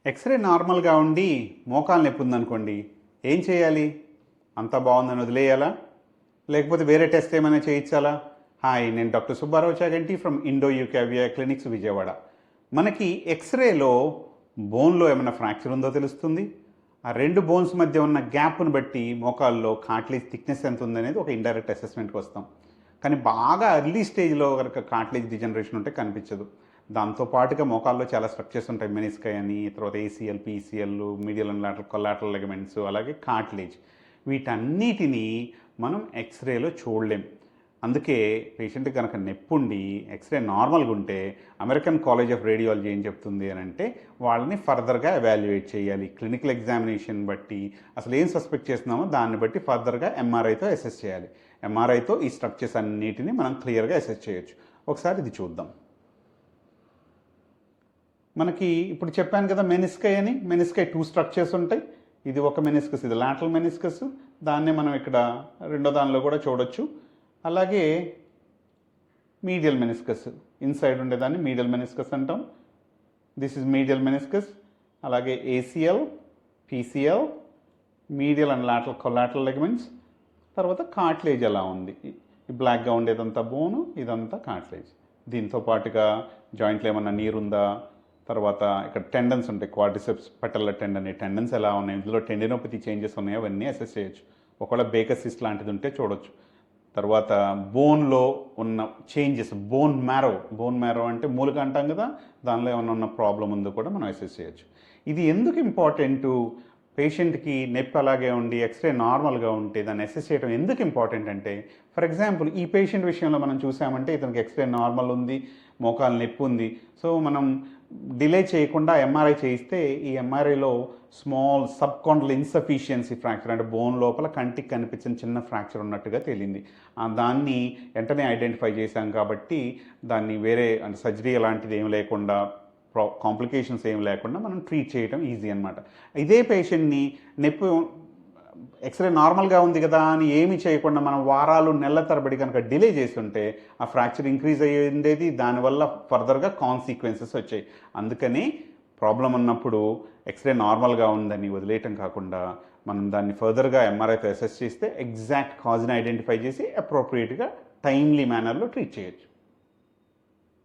X ray నార్మల్గా ఉండి మోకాలు నొప్పి ఉందనుకోండి, ఏం చేయాలి? అంతా బాగుందని వదిలేయాలా? లేకపోతే వేరే టెస్ట్ ఏమైనా చేయించాలా? హాయ్, నేను doctor Subbarao Chaganti from Indo యూకావియా క్లినిక్స్ విజయవాడ. మనకి ఎక్స్రేలో బోన్లో ఏమైనా ఫ్రాక్చర్ ఉందో తెలుస్తుంది. ఆ రెండు బోన్స్ మధ్య ఉన్న గ్యాప్ను బట్టి మోకాల్లో కార్టిలేజ్ థిక్నెస్ ఎంత ఉందనేది ఒక ఇండైరెక్ట్ అసెస్మెంట్కి వస్తాం. కానీ బాగా ఎర్లీ స్టేజ్లో కనుక కార్టిలేజ్ డిజనరేషన్ ఉంటే కనిపించదు. దాంతోపాటుగా మోకాల్లో చాలా స్ట్రక్చర్స్ ఉంటాయి. మెనిస్కై అని, తర్వాత ACL, PCL, medial and lateral collateral ligaments, అలాగే కార్టిలేజ్. వీటన్నిటినీ మనం ఎక్స్రేలో చూడలేం. అందుకే పేషెంట్ కనుక నొప్పుండి ఎక్స్రే నార్మల్గా ఉంటే అమెరికన్ కాలేజ్ ఆఫ్ రేడియాలజీ ఏం చెప్తుంది అని అంటే, వాళ్ళని ఫర్దర్గా ఎవాల్యుయేట్ చేయాలి. క్లినికల్ ఎగ్జామినేషన్ బట్టి అసలు ఏం సస్పెక్ట్ చేస్తున్నామో దాన్ని బట్టి ఫర్దర్గా ఎంఆర్ఐతో అసెస్ చేయాలి. ఎంఆర్ఐతో ఈ స్ట్రక్చర్స్ అన్నిటిని మనం క్లియర్గా అసెస్ చేయొచ్చు. ఒకసారి ఇది చూద్దాం. మనకి ఇప్పుడు చెప్పాను కదా మెనిస్కై అని. మెనిస్కై 2 స్ట్రక్చర్స్ ఉంటాయి. ఇది ఒక మెనిస్కస్, ఇది లాటరల్ మెనిస్కస్. దాన్నే మనం ఇక్కడ రెండో దానిలో కూడా చూడొచ్చు. అలాగే మీడియల్ మెనిస్కస్, ఇన్సైడ్ ఉండేదాన్ని మీడియల్ మెనిస్కస్ అంటాం. This is medial meniscus. అలాగే ACL, PCL, medial and lateral collateral ligaments. తర్వాత కార్టిలేజ్ అలా ఉంది. ఈ బ్లాక్గా ఉండేదంతా బోను, ఇదంతా కార్టిలేజ్. దీంతో పాటుగా జాయింట్లో ఏమన్నా నీరుందా, తర్వాత ఇక్కడ టెండన్స్ ఉంటాయి, క్వాడ్రిసెప్స్ పటెల్లా టెండన్, ఈ టెండన్స్ ఎలా ఉన్నాయి, ఇందులో టెండినోపతి చేంజెస్ ఉన్నాయో అవన్నీ అసెస్ చేయొచ్చు. ఒకవేళ బేకర్ సిస్ట్ లాంటిది ఉంటే చూడొచ్చు. తర్వాత బోన్లో ఉన్న చేంజెస్, బోన్ మ్యారో అంటే మూలిక అంటాం కదా, దానిలో ఏమైనా ఉన్న ప్రాబ్లం ఉందో కూడా మనం అసెస్ చేయొచ్చు. ఇది ఎందుకు ఇంపార్టెంటు? పేషెంట్కి నొప్పి అలాగే ఉండి ఎక్స్రే నార్మల్గా ఉంటే దాన్ని అసెస్ చేయడం ఎందుకు ఇంపార్టెంట్ అంటే, ఫర్ ఎగ్జాంపుల్ ఈ పేషెంట్ విషయంలో మనం చూసామంటే ఇతనికి ఎక్స్రే నార్మల్ ఉంది, మోకాలు నొప్పి ఉంది. సో మనం డిలే చేయకుండా ఎంఆర్ఐ చేయిస్తే ఈ ఎంఆర్ఐలో స్మాల్ సబ్కాండల్ ఇన్సఫిషియన్సీ ఫ్రాక్చర్, అంటే బోన్ లోపల కంటికి కనిపించిన చిన్న ఫ్రాక్చర్ ఉన్నట్టుగా తేలింది. దాన్ని వెంటనే ఐడెంటిఫై చేశాం కాబట్టి దాన్ని వేరే అంటే సర్జరీ అలాంటిది ఏం లేకుండా, కాంప్లికేషన్స్ ఏం లేకుండా మనం ట్రీట్ చేయడం ఈజీ అనమాట. ఇదే పేషెంట్ని నొప్పి ఎక్స్రే నార్మల్గా ఉంది కదా అని ఏమీ చేయకుండా మనం వారాలు నెలల తరబడి కనుక డిలే చేస్తుంటే ఆ ఫ్రాక్చర్ ఇంక్రీజ్ అయ్యేది, దానివల్ల ఫర్దర్గా కాన్సిక్వెన్సెస్ వచ్చాయి. అందుకని ప్రాబ్లం ఉన్నప్పుడు ఎక్స్రే నార్మల్గా ఉందని వదిలేయటం కాకుండా మనం దాన్ని ఫర్దర్గా ఎంఆర్ఐతో అసెస్ చేస్తే ఎగ్జాక్ట్ కాజ్ని ఐడెంటిఫై చేసి అప్రోప్రియేట్గా టైమ్లీ మేనర్లో ట్రీట్ చేయొచ్చు.